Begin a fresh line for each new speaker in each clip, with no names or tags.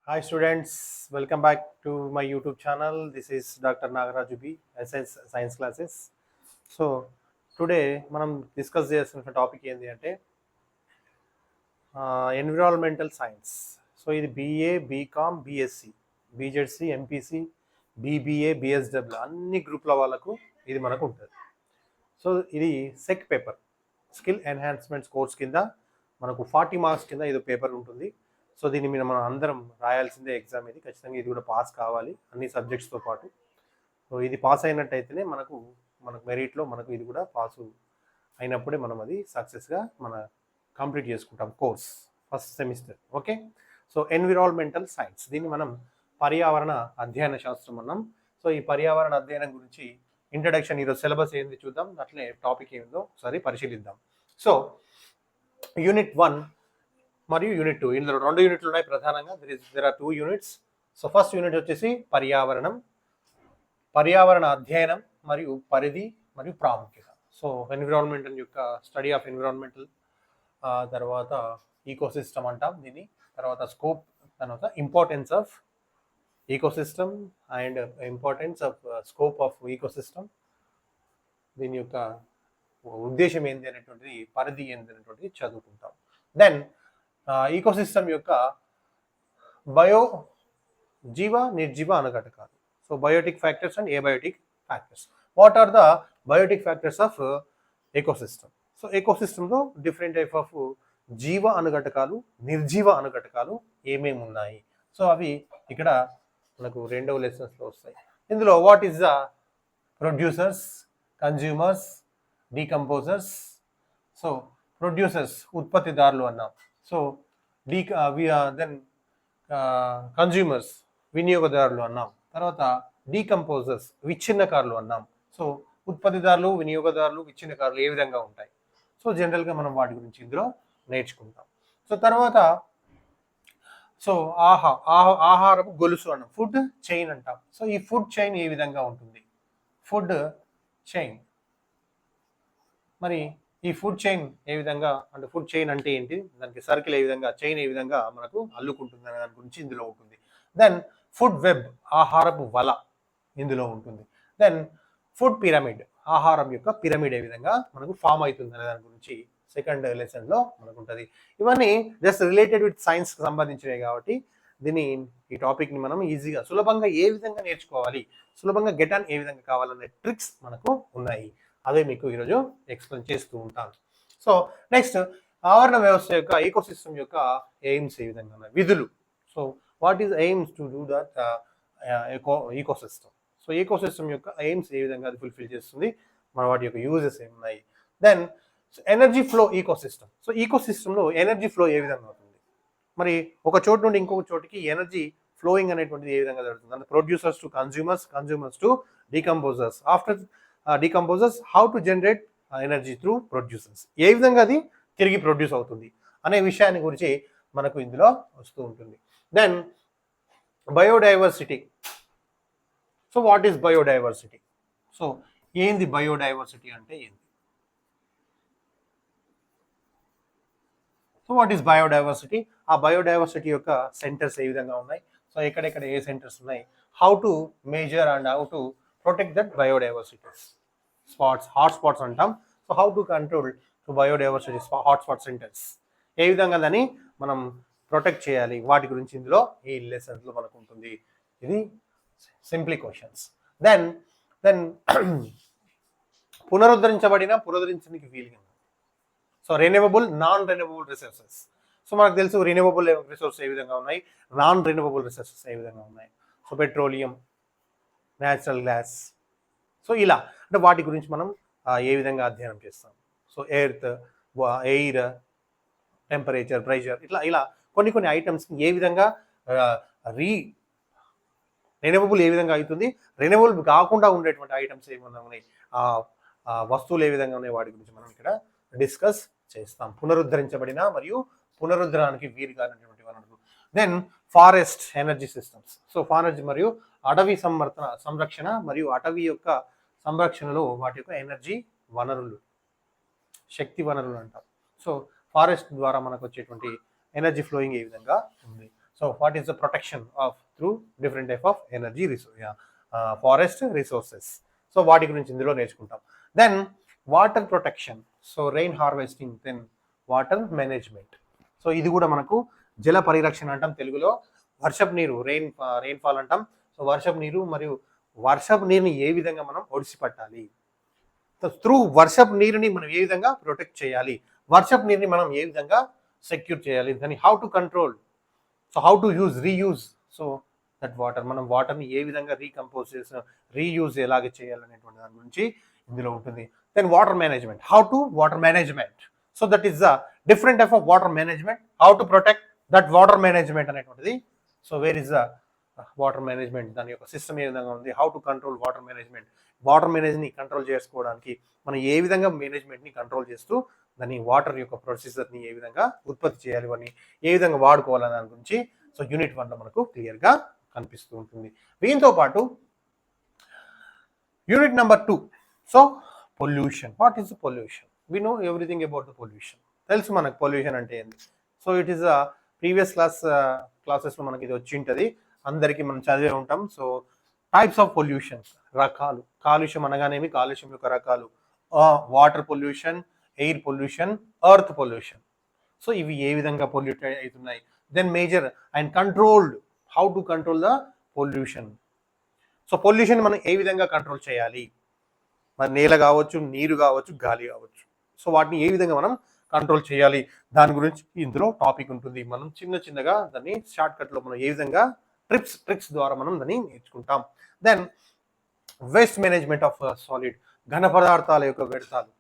Hi students, welcome back to my YouTube channel. This is Dr. Nagaraju B, SS Science Classes. So today మనం discuss చేస్తున్న topic ఏంటి అంటే environmental science. So ఇది BA, BCom, BSc, BZC, MPC, BBA, BSW అన్ని గ్రూప్ల వాళ్ళకు ఇది మనకు ఉంటుంది. సో ఇది SEC paper, skill enhancements course కింద మనకు 40 మార్క్స్ కింద ఇది పేపర్ ఉంటుంది. సో దీని మీద మనం అందరం రాయాల్సిందే ఎగ్జామ్. ఇది ఖచ్చితంగా ఇది కూడా పాస్ కావాలి అన్ని సబ్జెక్ట్స్తో పాటు. సో ఇది పాస్ అయినట్టయితేనే మనకు మెరిట్లో మనకు ఇది కూడా పాస్ అయినప్పుడే మనం అది సక్సెస్గా కంప్లీట్ చేసుకుంటాం course first semester. Okay, so environmental science, దీన్ని మనం పర్యావరణ అధ్యయన శాస్త్రం అన్నాం. సో ఈ పర్యావరణ అధ్యయనం గురించి ఇంట్రడక్షన్, ఈరోజు సిలబస్ ఏంది చూద్దాం, అట్లే టాపిక్ ఏందో ఒకసారి పరిశీలిద్దాం. సో యూనిట్ 1 మరియు యూనిట్ 2, ఇందులో 2 యూనిట్లు ఉన్నాయి ప్రధానంగా. There are 2 units. So first unit వచ్చేసి పర్యావరణ అధ్యయనం మరియు పరిధి మరియు ప్రాముఖ్యత. సో ఎన్విరాన్మెంటల్ యొక్క స్టడీ ఆఫ్ ఎన్విరాన్మెంటల్, తర్వాత ఈకోసిస్టమ్ అంటాం దీన్ని, తర్వాత స్కోప్, తర్వాత importance of ecosystem and importance of scope of ecosystem, దీని యొక్క ఉద్దేశం ఏంటి అనేటువంటిది, పరిధి ఏంటి అనేటువంటిది చదువుకుంటాం. దెన్ ఈకోసిస్టమ్ యొక్క జీవ నిర్జీవ అనుఘటకాలు. So biotic factors and abiotic factors. What are the biotic factors of ecosystem? So ఎకోసిస్టమ్లో డిఫరెంట్ టైప్ ఆఫ్ జీవ అనుఘటకాలు, నిర్జీవ అనుఘటకాలు ఏమేమి ఉన్నాయి, సో అవి ఇక్కడ మనకు 2వ లెసన్స్లో వస్తాయి. ఇందులో what is the producers, consumers, decomposers. So producers ఉత్పత్తిదారులు అన్నాం. సో దెన్ కన్జ్యూమర్స్ వినియోగదారులు అన్నాం. తర్వాత డీకంపోజర్స్ విచ్ఛిన్నకారులు అన్నాం. సో ఉత్పత్తిదారులు, వినియోగదారులు, విచ్ఛిన్నకారులు ఏ విధంగా ఉంటాయి, సో జనరల్గా మనం వాటి గురించి ఇందులో నేర్చుకుంటాం. సో తర్వాత ఆహారపు గొలుసు అన్నాం, ఫుడ్ చైన్ అంటాం. సో ఈ ఫుడ్ చైన్ ఏ విధంగా ఉంటుంది, ఫుడ్ చైన్. మరి ఈ ఫుడ్ చైన్ ఏ విధంగా, అంటే ఫుడ్ చైన్ అంటే ఏంటి, దానికి సర్కిల్ ఏ విధంగా, చైన్ ఏ విధంగా మనకు అల్లుకుంటుంది అనే దాని గురించి ఇందులో ఉంటుంది. దెన్ ఫుడ్ వెబ్, ఆహారపు వల ఇందులో ఉంటుంది. దెన్ ఫుడ్ పిరమిడ్, ఆహారం యొక్క పిరమిడ్ ఏ విధంగా మనకు ఫామ్ అవుతుంది అనే దాని గురించి సెకండ్ లెసన్లో మనకు ఉంటుంది. ఇవన్నీ జస్ట్ రిలేటెడ్ విత్ సైన్స్కి సంబంధించినవి కాబట్టి ఈ టాపిక్ని మనం ఈజీగా సులభంగా ఏ విధంగా నేర్చుకోవాలి, సులభంగా గెట్ ఆన్ ఏ విధంగా కావాలనే ట్రిక్స్ మనకు ఉన్నాయి. అదే మీకు ఈరోజు ఎక్స్ప్లెయిన్ చేస్తూ ఉంటాను. సో నెక్స్ట్, ఆవరణ వ్యవస్థ యొక్క ఈకోసిస్టమ్ యొక్క ఎయిమ్స్ ఏ విధంగా ఉన్నాయి, విధులు. So what is aims to do that ecosystem. So ecosystem యొక్క ఎయిమ్స్ ఏ విధంగా అది ఫుల్ఫిల్ చేస్తుంది, మన వాటి యొక్క యూజెస్ ఏమున్నాయి. Then energy flow ecosystem. So ఈకోసిస్టంలో ఎనర్జీ ఫ్లో ఏ విధంగా అవుతుంది, మరి ఒక చోటు నుండి ఇంకొక చోటికి ఎనర్జీ ఫ్లోయింగ్ అనేటువంటిది ఏ విధంగా జరుగుతుంది, అంటే producers to consumers, consumers to decomposers, after decomposers how to generate energy through producers, ఏ విధంగా అది తిరిగి ప్రొడ్యూస్ అవుతుంది అనే విషయాన్ని గురించి మనకు ఇందులో వస్తూ ఉంటుంది. Then biodiversity. So what is biodiversity? So ఏంది బయోడైవర్సిటీ అంటే ఏంది? So what is biodiversity? ఆ బయోడైవర్సిటీ యొక్క సెంటర్స్ ఏ విధంగా ఉన్నాయి, సో ఎక్కడెక్కడ ఏ సెంటర్స్ ఉన్నాయి, how to major and how to protect that biodiversities. Hot spots అంటాం. So how to control to biodiversity hot spot centres, ఏ విధంగా దాన్ని మనం ప్రొటెక్ట్ చేయాలి, వాటి గురించి ఇందులో ఈ లెసన్స్లో మనకు ఉంటుంది. ఇది సింప్లీ క్వశ్చన్స్. దెన్ పునరుద్ధరించడానికి వీలుగా, so renewable, non renewable resources. So మనకు తెలుసు రెన్యూవబుల్ రిసోర్సెస్ ఏ విధంగా ఉన్నాయి, నాన్ రెన్యూవబుల్ రిసోర్సెస్ ఏ విధంగా ఉన్నాయి. So petroleum, natural gas. So ఇలా అంటే వాటి గురించి మనం ఏ విధంగా అధ్యయనం చేస్తాం. సో ఎయిర్, టెంపరేచర్, ప్రెషర్, ఇలా కొన్ని ఐటమ్స్ని ఏ విధంగా రెన్యూవబుల్ ఏ విధంగా అవుతుంది, రెన్యూవబుల్ కాకుండా ఉండేటువంటి ఐటమ్స్ ఏమైనా ఉన్నాయి, వస్తువులు ఏ విధంగా ఉన్నాయి, వాటి గురించి మనం ఇక్కడ డిస్కస్ చేస్తాం. పునరుద్ధరించబడిన మరియు పునరుద్ధరణకి వీలుగానటువంటి వనరులు. Then forest energy systems. So forest మరియు అటవీ సంరక్షణ మరియు అటవీ యొక్క సంరక్షణలో వాటి యొక్క ఎనర్జీ వనరులు, శక్తి వనరులు అంటాం. సో ఫారెస్ట్ ద్వారా మనకు వచ్చేటువంటి ఎనర్జీ ఫ్లోయింగ్ ఏ విధంగా ఉంది. So what is the protection of through different type of energy forest resources. So వాటి గురించి ఇందులో నేర్చుకుంటాం. Then water protection, so rain harvesting, then water management. So ఇది కూడా మనకు జల పరిరక్షణ అంటాం తెలుగులో. వర్షపు నీరు, రెయిన్ఫాల్ అంటాం. సో వర్షపు నీరు మరియు వర్షపు నీరుని ఏ విధంగా మనం ఒడిసిపట్టాలి, త్రూ వర్షపు నీరుని మనం ఏ విధంగా ప్రొటెక్ట్ చేయాలి, వర్షపు నీరుని మనం ఏ విధంగా సెక్యూర్ చేయాలి, దాన్ని how to control, so how to reuse, so that water, మనం వాటర్ని ఏ విధంగా రీకంపోజ్ చేసిన రీయూజ్ ఎలాగ చేయాలనేటువంటి దాని గురించి ఇందులో ఉంటుంది. Then water management, how to water management, so that is the different type of water management, how to protect that water management అనేటువంటిది. So where is the water management, దాని యొక్క సిస్టమ్ ఏ విధంగా ఉంది, how to control water management, water మేనేజ్ని control చేసుకోవడానికి మనం ఏ విధంగా మేనేజ్మెంట్ని కంట్రోల్ చేస్తూ దాన్ని వాటర్ యొక్క ప్రొసీజర్ని ఏ విధంగా ఉత్పత్తి చేయాలి, ఇవన్నీ ఏ విధంగా వాడుకోవాలని దాని గురించి సో యూనిట్ 1లో మనకు క్లియర్గా కనిపిస్తూ ఉంటుంది. దీంతో పాటు unit number 2, so pollution. What is pollution? We know everything about the pollution. తెలుసు మనకు పొల్యూషన్ అంటే ఏంటి. So it is the previous క్లాసెస్లో మనకి ఇది వచ్చి ఉంటుంది, అందరికీ మనం చదివే ఉంటాం. సో టైప్స్ ఆఫ్ పొల్యూషన్స్, రకాలు. కాలుష్యం అనగానేమి, కాలుష్యం యొక్క రకాలు, water pollution, air pollution, earth pollution. So ఇవి ఏ విధంగా పొల్యూట్ అవుతున్నాయి. Then major and controlled, how to control the pollution. So pollution మనం ఏ విధంగా కంట్రోల్ చేయాలి, మరి నేల కావచ్చు, నీరు కావచ్చు, గాలి కావచ్చు. సో వాటిని ఏ విధంగా మనం కంట్రోల్ చేయాలి, దాని గురించి ఇందులో టాపిక్ ఉంటుంది. మనం చిన్నగా దాన్ని షార్ట్కట్లో మనం ఏ విధంగా ట్రిక్స్ ద్వారా మనం దాన్ని నేర్చుకుంటాం. Then waste management of solid, ఘన పదార్థాల యొక్క వ్యర్థాలు.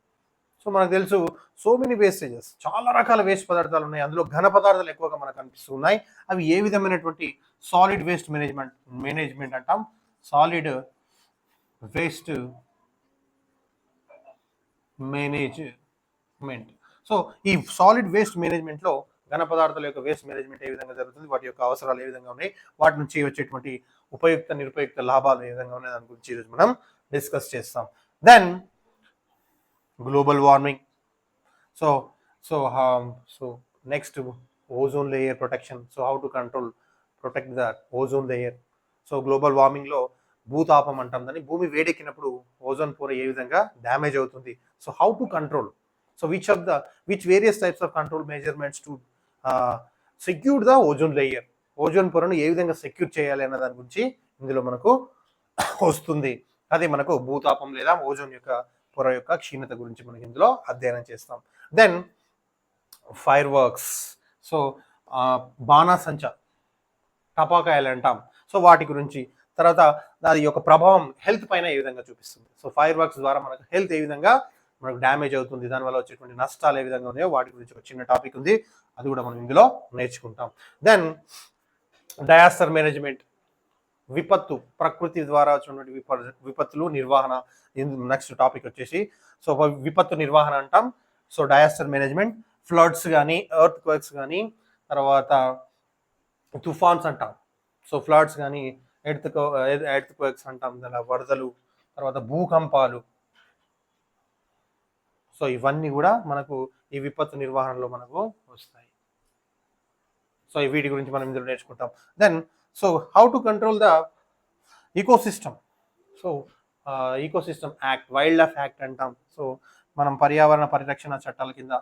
సో మనకు తెలుసు సో మెనీ వేస్టేజెస్, చాలా రకాల వేస్ట్ పదార్థాలు ఉన్నాయి, అందులో ఘన పదార్థాలు ఎక్కువగా మనకు కనిపిస్తున్నాయి. అవి ఏ విధమైనటువంటి సాలిడ్ వేస్ట్ మేనేజ్మెంట్ అంటాం, సాలిడ్ వేస్ట్ మేనేజ్మెంట్. సో ఈ సాలిడ్ వేస్ట్ మేనేజ్మెంట్లో ఘన పదార్థాల యొక్క వేస్ట్ మేనేజ్మెంట్ ఏ విధంగా జరుగుతుంది, వాటి యొక్క అవసరాలు ఏ విధంగా ఉన్నాయి, వాటి నుంచి వచ్చేటువంటి ఉపయుక్త నిరుపయుక్త లాభాలు ఏ విధంగా ఉన్నాయి, దాని గురించి ఈరోజు మనం డిస్కస్ చేస్తాం. Then global warming. So next ozone layer protection. So how to protect the ozone layer. So global వార్మింగ్లో భూతాపం అంటాం దాన్ని, భూమి వేడెక్కినప్పుడు ఓజోన్ పొర ఏ విధంగా డ్యామేజ్ అవుతుంది. So how to control, so which various types of control measurements to secure the ozone layer, ozone పొరను ఏ విధంగా సెక్యూర్ చేయాలి అన్న దాని గురించి ఇందులో మనకు వస్తుంది. అదే మనకు భూతాపం లేదా ఓజోన్ యొక్క పొర యొక్క క్షీణత గురించి మనకి ఇందులో అధ్యయనం చేస్తాం. దెన్ ఫైర్ వర్క్స్, సో బాణాసంచ, టపాకాయలు అంటాం. సో వాటి గురించి, తర్వాత దాని యొక్క ప్రభావం హెల్త్ పైన ఏ విధంగా చూపిస్తుంది. సో ఫైర్ వర్క్స్ ద్వారా మనకు హెల్త్ ఏ విధంగా మనకు డ్యామేజ్ అవుతుంది, దానివల్ల వచ్చేటువంటి నష్టాలు ఏ విధంగా ఉన్నాయో వాటి గురించి ఒక చిన్న టాపిక్ ఉంది, అది కూడా మనం ఇందులో నేర్చుకుంటాం. దెన్ డయాస్టర్ మేనేజ్మెంట్, విపత్తు, ప్రకృతి ద్వారా వచ్చినటువంటి విపత్తులు నిర్వహణ. నెక్స్ట్ టాపిక్ వచ్చేసి సో విపత్తు నిర్వహణ అంటాం. సో డయాస్టర్ మేనేజ్మెంట్, ఫ్లడ్స్ కానీ, ఎర్త్ క్వేక్స్ కానీ, తర్వాత తుఫాన్స్ అంటాం. సో ఫ్లడ్స్ కానీ, ఎర్త్ క్వేక్స్ అంటాం, దాని వరదలు, తర్వాత భూకంపాలు. సో ఇవన్నీ కూడా మనకు ఈ విపత్తు నిర్వహణలో మనకు వస్తాయి. సో వీటి గురించి మనం ఇందులో నేర్చుకుంటాం. Then so how to control the ecosystem. So ecosystem act, wildlife act అంటాం. సో మనం పర్యావరణ పరిరక్షణ చట్టాల కింద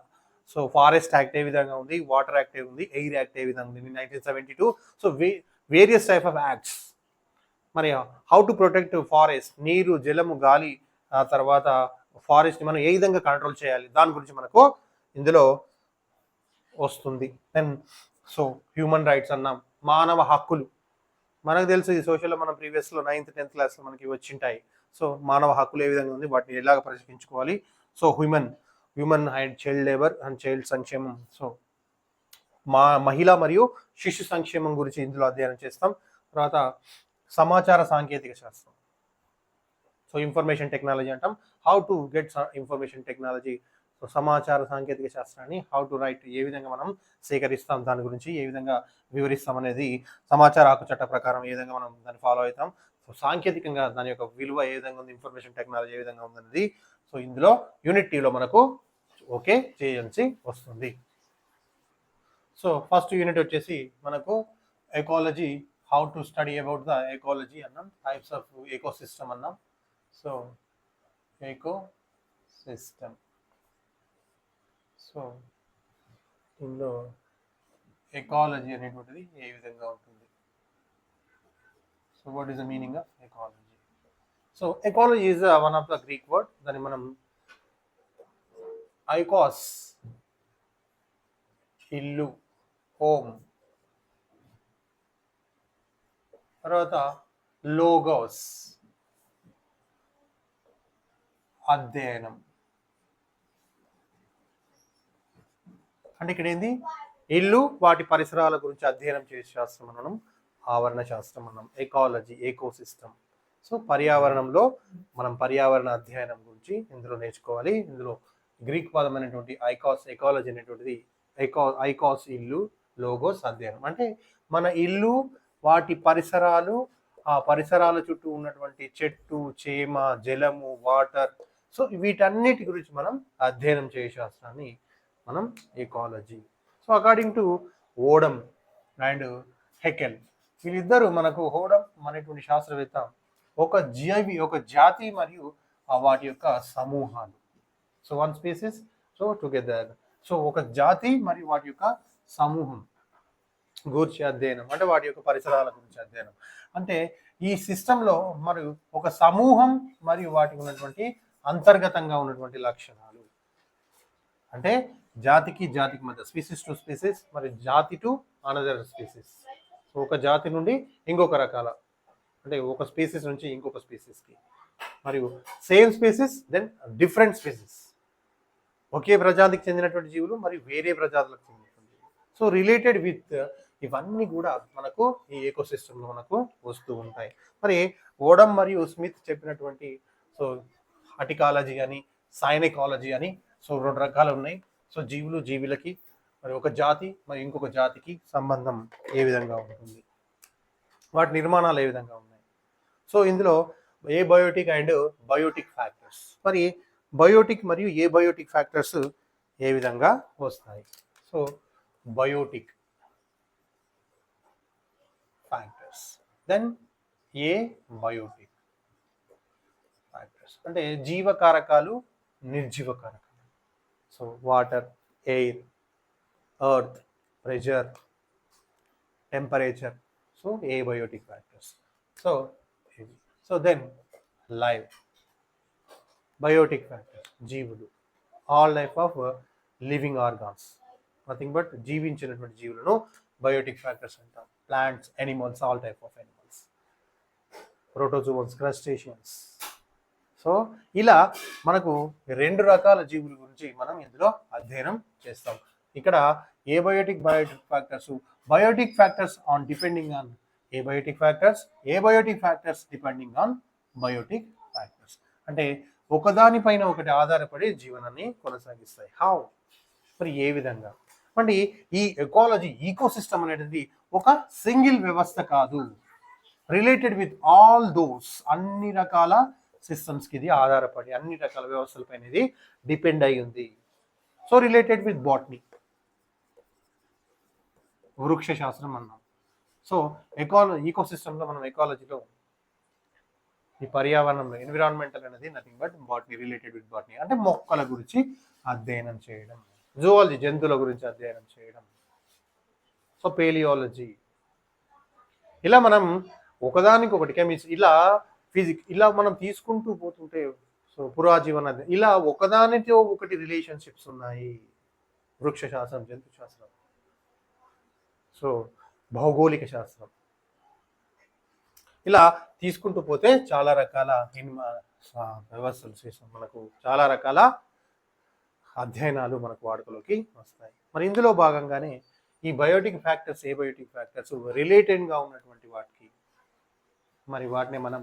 సో ఫారెస్ట్ యాక్ట్ ఏ విధంగా ఉంది, వాటర్ యాక్ట్ ఏ ఉంది, ఎయిర్ యాక్ట్ ఏ విధంగా ఉంది 1972. So various type of acts. మరి హౌ టు ప్రొటెక్ట్ ఫారెస్ట్, నీరు, జలము, గాలి, తర్వాత ఫారెస్ట్ని మనం ఏ విధంగా కంట్రోల్ చేయాలి, దాని గురించి మనకు ఇందులో వస్తుంది. దెన్ సో హ్యూమన్ రైట్స్ అన్నాం, మానవ హక్కులు. మనకు తెలుసు ఈ సోషల్లో మనం ప్రీవియస్లో 9th 10th క్లాస్లో మనకి వచ్చింటాయి. సో మానవ హక్కులు ఏ విధంగా ఉంది, వాటిని ఎలాగ పరిరక్షించుకోవాలి. So human and child labour and child సంక్షేమం. సో మహిళ మరియు శిశు సంక్షేమం గురించి ఇందులో అధ్యయనం చేస్తాం. తర్వాత సమాచార సాంకేతిక శాస్త్రం, సో ఇన్ఫర్మేషన్ టెక్నాలజీ అంటాం. How to get information technology. So సమాచార సాంకేతిక శాస్త్రాన్ని హౌ టు రైట్, ఏ విధంగా మనం సేకరిస్తాం, దాని గురించి ఏ విధంగా వివరిస్తాం అనేది, సమాచార హక్కు చట్ట ప్రకారం ఏ విధంగా మనం దాన్ని ఫాలో అవుతాం. సో సాంకేతికంగా దాని యొక్క విలువ ఏ విధంగా ఉంది, ఇన్ఫర్మేషన్ టెక్నాలజీ ఏ విధంగా ఉందనేది సో ఇందులో యూనిట్ 2లో మనకు ఓకే చేయాల్సి వస్తుంది. సో ఫస్ట్ యూనిట్ వచ్చేసి మనకు ecology, how to study about the ecology అన్నాం, టైప్స్ ఆఫ్ ఎకోసిస్టమ్ అన్నాం. సో ఎకో సిస్టమ్, సో ఇందులో ఎకాలజీ అనేటువంటిది ఏ విధంగా ఉంటుంది. So what is the meaning of ecology? So ecology is one of the Greek word. దాన్ని మనం ఐకాస్, ఇల్లు, హోమ్, తర్వాత లోగోస్, అధ్యయనం. అంటే ఇక్కడ ఏంది, ఇల్లు వాటి పరిసరాల గురించి అధ్యయనం చేసే శాస్త్రం అన్నాం, ఆవరణ శాస్త్రం అన్నాం, ఎకాలజీ, ఎకోసిస్టమ్. సో పర్యావరణంలో మనం పర్యావరణ అధ్యయనం గురించి ఇందులో నేర్చుకోవాలి. ఇందులో గ్రీక్ పదం అనేటువంటి ఐకాస్, ఎకాలజీ అనేటువంటిది ఐకాస్ ఇల్లు, లోగోస్ అధ్యయనం. అంటే మన ఇల్లు, వాటి పరిసరాలు, ఆ పరిసరాల చుట్టూ ఉన్నటువంటి చెట్టు, చేమ, జలము, వాటర్, సో వీటన్నిటి గురించి మనం అధ్యయనం చేసే శాస్త్రాన్ని మనం ecology. So according to ఓడమ్ and Haeckel, వీళ్ళిద్దరూ మనకు, ఓడమ్ అనేటువంటి శాస్త్రవేత్త ఒక జాతి మరియు వాటి యొక్క సమూహాలు, so one species, so together, so ఒక జాతి మరియు వాటి యొక్క సమూహం గురించి అధ్యయనం, అంటే వాటి యొక్క పరిసరాల గురించి అధ్యయనం. అంటే ఈ సిస్టంలో మరియు ఒక సమూహం మరియు వాటికి ఉన్నటువంటి అంతర్గతంగా ఉన్నటువంటి లక్షణాలు, అంటే జాతికి మధ్య, స్పీసీస్ టు స్పీసీస్, మరి జాతి టు అనదర్ స్పీసీస్, సో ఒక జాతి నుండి ఇంకొక రకాల, అంటే ఒక స్పీసీస్ నుంచి ఇంకొక స్పీసీస్కి, మరియు same species then different species, ఒకే ప్రజాతికి చెందినటువంటి జీవులు మరియు వేరే ప్రజాతులకు చెందినటువంటి జీవులు. సో రిలేటెడ్ విత్ ఇవన్నీ కూడా మనకు ఈ ఎకోసిస్టంలో మనకు వస్తూ ఉంటాయి. మరి ఓడమ్ మరియు స్మిత్ చెప్పినటువంటి, సో హార్టికాలజీ అని, సైనికాలజీ అని, సో 2 రకాలు ఉన్నాయి. సో జీవులకి, మరి ఒక జాతి మరి ఇంకొక జాతికి సంబంధం ఏ విధంగా ఉంటుంది, వాటి నిర్మాణాలు ఏ విధంగా ఉన్నాయి. సో ఇందులో ఏబయోటిక్ అండ్ బయోటిక్ ఫ్యాక్టర్స్, మరి బయోటిక్ మరియు ఏబయోటిక్ ఫ్యాక్టర్స్ ఏ విధంగా వస్తాయి. So biotic factors, then abiotic factors అంటే జీవకారకాలు, నిర్జీవకారకాలు. So water, air, earth, pressure, temperature, so abiotic factors. So then live, biotic factors, జీవులు, all type of living organs, nothing but జీవించినటువంటి జీవులను బయోటిక్ ఫ్యాక్టర్స్ అంటాం. Plants, animals, all type of animals, protozoans, crustaceans. So ఇలా మనకు 2 రకాల జీవుల గురించి మనం ఇందులో అధ్యయనం చేస్తాం. ఇక్కడ abiotic, biotic factors, biotic factors on depending on abiotic factors, abiotic factors depending on biotic factors. అంటే ఒకదానిపైన ఒకటి ఆధారపడి జీవనాన్ని కొనసాగిస్తాయి. హౌ, మరి ఏ విధంగా? అంటే ఈ ఎకాలజీ, ఈకోసిస్టమ్ అనేది ఒక సింగిల్ వ్యవస్థ కాదు, రిలేటెడ్ విత్ ఆల్ దోస్, అన్ని రకాల సిస్టమ్స్కి ఇది ఆధారపడి, అన్ని రకాల వ్యవస్థలపైన ఇది డిపెండ్ అయి ఉంది. సో రిలేటెడ్ విత్ బాటనీ, వృక్ష శాస్త్రం అన్నాం. సో ఈకోసిస్టమ్లో మనం ఎకాలజీలో ఈ పర్యావరణంలో ఎన్విరాన్మెంటల్ అనేది nothing but botany, related with botany, అంటే మొక్కల గురించి అధ్యయనం చేయడం. జువాలజీ, జంతువుల గురించి అధ్యయనం చేయడం. సో పేలియాలజీ, ఇలా మనం ఒకదానికొకటి కెమిస్ట్రీ, ఇలా ఫిజిక్స్, ఇలా మనం తీసుకుంటూ పోతుంటే, సో పురాజీవన, ఇలా ఒకదానితో ఒకటి రిలేషన్షిప్స్ ఉన్నాయి. వృక్ష శాస్త్రం, జంతు శాస్త్రం, సో భౌగోళిక శాస్త్రం, ఇలా తీసుకుంటూ పోతే చాలా రకాల వ్యవస్థలు, మనకు చాలా రకాల అధ్యయనాలు మనకు వాడుకలోకి వస్తాయి. మరి ఇందులో భాగంగానే ఈ బయోటిక్ ఫ్యాక్టర్స్, ఏబయోటిక్ ఫ్యాక్టర్స్ రిలేటెడ్గా ఉన్నటువంటి వాటికి, మరి వాటిని మనం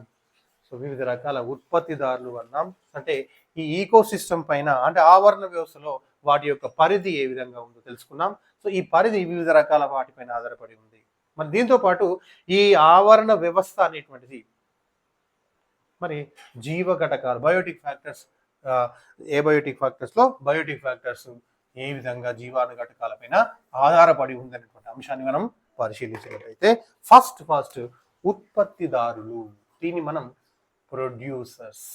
సో వివిధ రకాల ఉత్పత్తిదారులు అన్నాం. అంటే ఈ ఈకోసిస్టమ్ పైన, అంటే ఆవరణ వ్యవస్థలో వాటి యొక్క పరిధి ఏ విధంగా ఉందో తెలుసుకున్నాం. సో ఈ పరిధి వివిధ రకాల వాటిపైన ఆధారపడి ఉంది. మరి దీంతో పాటు ఈ ఆవరణ వ్యవస్థ అనేటువంటిది మరి జీవ ఘటకాలు, బయోటిక్ ఫ్యాక్టర్స్, ఏబయోటిక్ ఫ్యాక్టర్స్లో బయోటిక్ ఫ్యాక్టర్స్ ఏ విధంగా జీవాణు ఘటకాలపైన ఆధారపడి ఉందనేటువంటి అంశాన్ని మనం పరిశీలించినట్లయితే ఫస్ట్ ఉత్పత్తిదారులు, దీన్ని మనం ప్రొడ్యూసర్స్,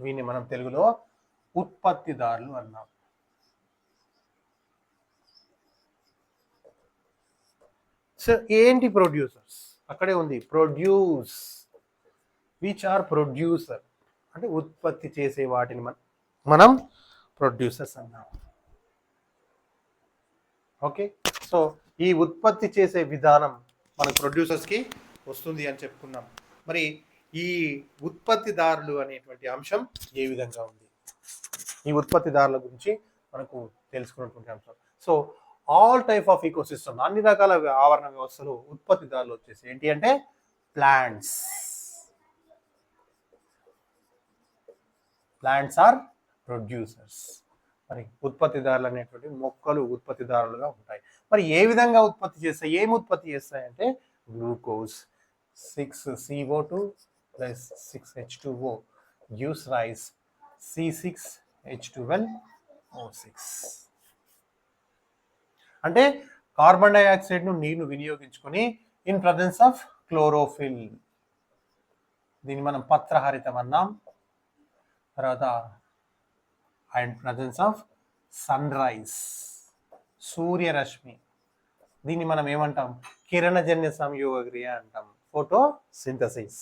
వీని మనం తెలుగులో ఉత్పత్తిదారులు అన్నాం. సో ఏంటి ప్రొడ్యూసర్స్? అక్కడే ఉంది ప్రొడ్యూస్, విచ్ ఆర్ ప్రొడ్యూసర్ అంటే ఉత్పత్తి చేసే వాటిని మనం ప్రొడ్యూసర్స్ అన్నాం. ఓకే, సో ఈ ఉత్పత్తి చేసే విధానం మన ప్రొడ్యూసర్స్కి వస్తుంది అని చెప్పుకున్నాం. మరి ఈ ఉత్పత్తిదారులు అనేటువంటి అంశం ఏ విధంగా ఉంది? ఈ ఉత్పత్తిదారుల గురించి మనకు తెలుసుకున్నటువంటి అంశం. So all type of ecosystem, అన్ని రకాల ఆవరణ వ్యవస్థలు ఉత్పత్తిదారులు వచ్చేసి ఏంటి అంటే ప్లాంట్స్ ఆర్ ప్రొడ్యూసర్స్. మరి ఉత్పత్తిదారులు అనేటువంటి మొక్కలు ఉత్పత్తిదారులుగా ఉంటాయి. మరి ఏ విధంగా ఉత్పత్తి చేస్తాయి? ఏమి ఉత్పత్తి చేస్తాయంటే glucose 6CO2 plus 6H2O gives rise C6H12O6. అంటే కార్బన్ డైఆక్సైడ్ను నీరును వినియోగించుకొని ఇన్ ప్రజెన్స్ ఆఫ్ క్లోరోఫిల్, దీన్ని మనం పత్రహరితం అన్నాం. తర్వాత and presence of sunrise, సూర్యరశ్మి, దీన్ని మనం ఏమంటాం? కిరణజన్య సంయోగక్రియ అంటాం, photosynthesis.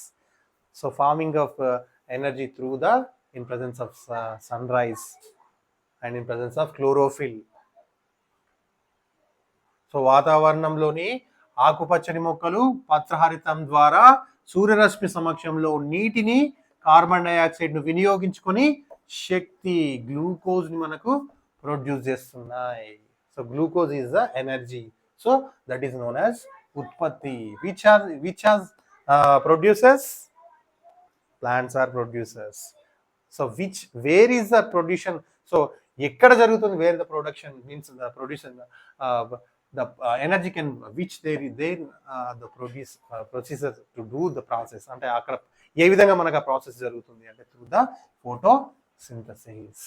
So farming of energy through the in presence of sunrise and in presence of chlorophyll. So వాతావరణంలోని ఆకుపచ్చని మొక్కలు పత్రహరితం ద్వారా సూర్యరశ్మి సమక్షంలో నీటిని, కార్బన్ డైఆక్సైడ్ను వినియోగించుకొని శక్తి గ్లూకోజ్ని మనకు ప్రొడ్యూస్ చేస్తున్నాయి. So glucose is the energy. So that is known as ఉత్పత్తి. Which has producers? Plants are producers. So where is the production? So ఎక్కడ జరుగుతుంది? Where the production means the production, the energy can which they the processor to do the process. అంటే అక్కడ ఏ విధంగా మనకు ఆ process జరుగుతుంది అంటే త్రూ ద ఫోటోసింథసిస్.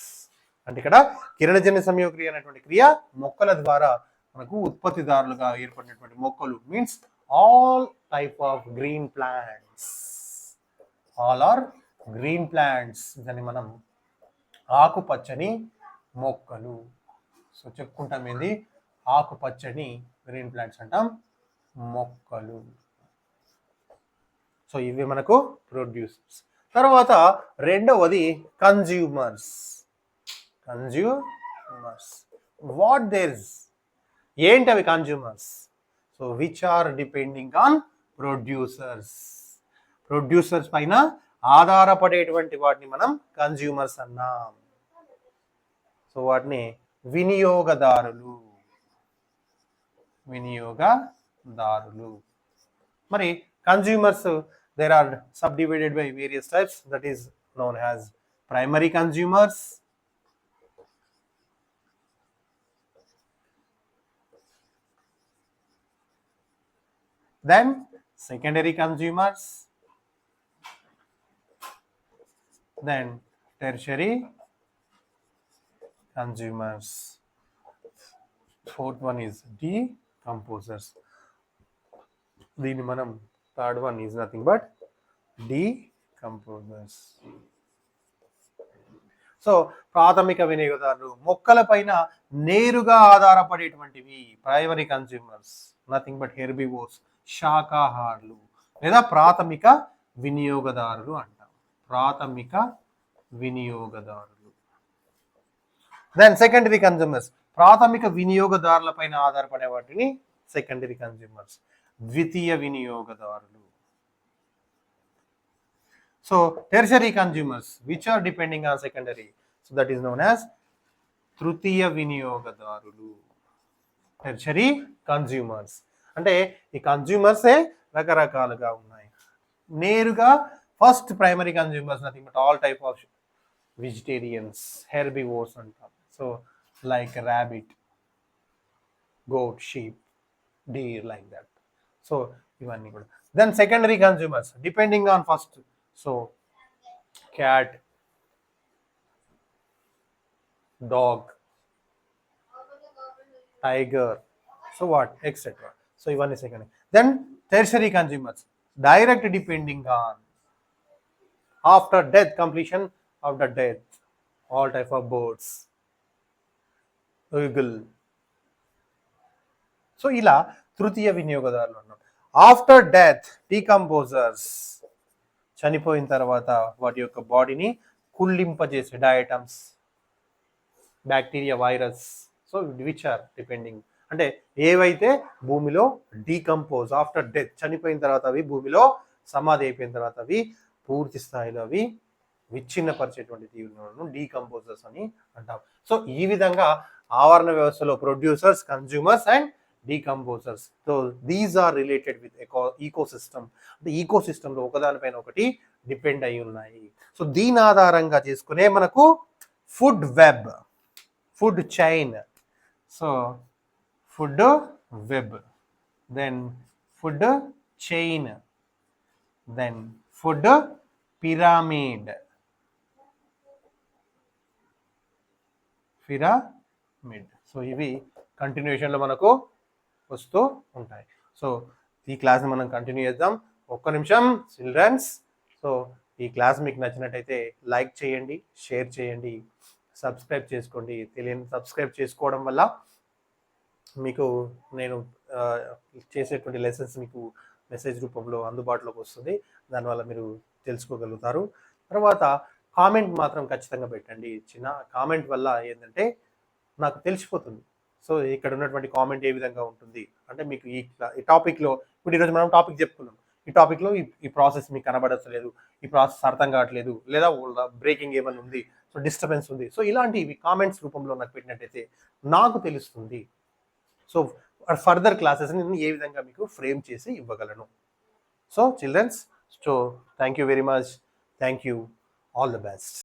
అంటే ఇక్కడ కిరణజన్య సంయోగక్రియ అనేటువంటి క్రియ మొక్కల ద్వారా మనకు ఉత్పత్తిదారులుగా ఏర్పడినటువంటి మొక్కలు means all type of green plants, all are green plants. దాన్ని మనం ఆకుపచ్చని మొక్కలు. సో చెప్పుకుంటాం ఏంది? ఆకుపచ్చని గ్రీన్ ప్లాంట్స్ అంటాం, మొక్కలు. సో ఇవి మనకు ప్రొడ్యూసర్స్. తర్వాత రెండవది కన్జ్యూమర్స్. వాట్ దేర్స్, ఏంటి అవి consumers? So which are depending on producers. Producers పైన ఆధారపడేటువంటి వాటిని మనం కన్జ్యూమర్స్ అన్నాం. సో వాటిని వినియోగదారులు. మరి consumers there are subdivided by various types, that is known as primary consumers, then secondary consumers, then tertiary consumers. Fourth one is decomposers. దీని మనం third one is nothing but decomposers. So ప్రాథమిక వినియోగదారులు మొక్కల పైన నేరుగా ఆధారపడేటువంటివి primary consumers, nothing but herbivores, శాకాహారులు లేదా ప్రాథమిక వినియోగదారులు అంటాం. ప్రాథమిక వినియోగదారులు. దెన్ సెకండరీ కన్స్యూమర్స్, ప్రాథమిక వినియోగదారుల పైన ఆధారపడే వాటిని సెకండరీ కన్స్యూమర్స్, ద్వితీయ వినియోగదారులు. So tertiary consumers which are depending on secondary, so that is known as తృతీయ వినియోగదారులు, టెర్షరీ కన్స్యూమర్స్. అంటే ఈ కన్స్యూమర్సే రకరకాలుగా ఉన్నాయి. నేరుగా first primary consumers nothing but all type of vegetarians, herbivores అంటాం. So like rabbit, goat, sheep, deer, like that. So ఇవన్నీ కూడా. Then secondary consumers depending on first, so cat, dog, tiger. So what, etc. So ఇవన్నీ second. Then tertiary consumers, direct depending on after death, completion of the death, all type of birds, eagle. So ఇలా తృతీయ వినియోగదారులు అన్నాం. After death decomposers, చనిపోయిన తర్వాత వాటి యొక్క బాడీని కుళ్ళింపజేసే diatoms, bacteria, virus. So which are depending అంటే ఏవైతే భూమిలో డీకంపోజ్ ఆఫ్టర్ డెత్, చనిపోయిన తర్వాత అవి భూమిలో సమాధి అయిపోయిన తర్వాత అవి పూర్తి స్థాయిలో అవి విచ్ఛిన్నపరిచేటువంటి జీవులను డీకంపోజర్స్ అని అంటాం. సో ఈ విధంగా ఆవరణ వ్యవస్థలో producers, consumers and decomposers. So these are related with ecosystem. అంటే ఈకోసిస్టంలో ఒకదానిపైన ఒకటి డిపెండ్ అయి ఉన్నాయి. సో దీని ఆధారంగా చేసుకునే మనకు food web, food chain. So food web, then food chain, then food pyramid, pyramid. So ఇవి కంటిన్యూషన్లో మనకు వస్తూ ఉంటాయి. సో ఈ క్లాస్ని మనం కంటిన్యూ చేద్దాం. ఒక్క నిమిషం చిల్డ్రన్స్. సో ఈ క్లాస్ మీకు నచ్చినట్టయితే లైక్ చేయండి, షేర్ చేయండి, సబ్స్క్రైబ్ చేసుకోండి. తెలియని సబ్స్క్రైబ్ చేసుకోవడం వల్ల మీకు నేను చేసేటువంటి లెసన్స్ మీకు మెసేజ్ రూపంలో అందుబాటులోకి వస్తుంది. దానివల్ల మీరు తెలుసుకోగలుగుతారు. తర్వాత కామెంట్ మాత్రం ఖచ్చితంగా పెట్టండి. చిన్న కామెంట్ వల్ల ఏంటంటే నాకు తెలిసిపోతుంది. సో ఇక్కడ ఉన్నటువంటి కామెంట్ ఏ విధంగా ఉంటుంది అంటే మీకు ఈ టాపిక్లో, ఇప్పుడు ఈరోజు మనం టాపిక్ చెప్పుకున్నాం, ఈ టాపిక్లో ఈ ప్రాసెస్ మీకు కనబడట్లేదు, ఈ ప్రాసెస్ అర్థం కావట్లేదు, లేదా బ్రేకింగ్ ఏమైనా ఉంది, సో డిస్టర్బెన్స్ ఉంది. సో ఇలాంటివి కామెంట్స్ రూపంలో నాకు పెట్టినట్టయితే నాకు తెలుస్తుంది. సో ఫర్దర్ క్లాసెస్ని నేను ఏ విధంగా మీకు ఫ్రేమ్ చేసి ఇవ్వగలను. So childrens, so thank you very much. Thank you. All the best.